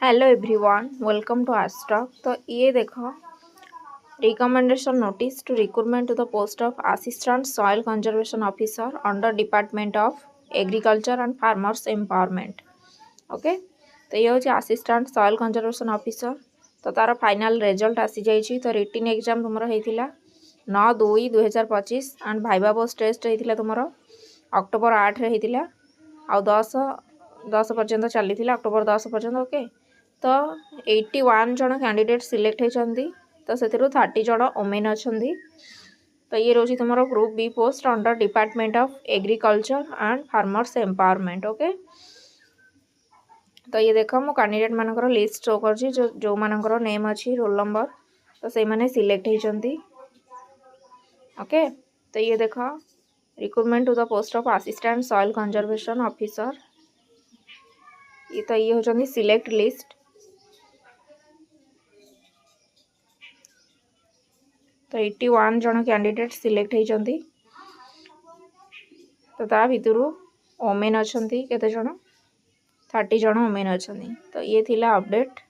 Hello everyone, welcome to आस्टॉक। तो ये देखो recommendation notice to recruitment to the post of assistant soil conservation officer under department of agriculture and farmers empowerment. Okay, तो ये हूँ assistant soil conservation officer. तो तार final result आसी जाइए। तो रिटन एग्जाम तुम होता 9/2/2025 एंड भाइबा पोस्ट टेस्ट होता तुम अक्टोबर 8 होता आ 10 पर्यंत चली अक्टोबर 10 पर्यंत। ओके, तो 81 जन कैंडिडेट सिलेक्ट होती। तो से 30 जन ओमेन अच्छा। तो ये रोज तुम group B post under department of agriculture and farmers empowerment. Okay, तो ये देख मो कैंडिडेट मानकर लिस्ट शो कर जो मानकर नेम अच्छी रोल नंबर तो से मैंने सिलेक्ट होती। ओके, तो ये देख recruitment to the post of assistant soil conservation officer. ये होचंदी सिलेक्ट लिस्ट। तो 81 जन कैंडिडेट सिलेक्ट होती। तो ता भितर ओमेन अच्छा केते जन 30 जन ओमेन अच्छा। तो ये थिला अपडेट।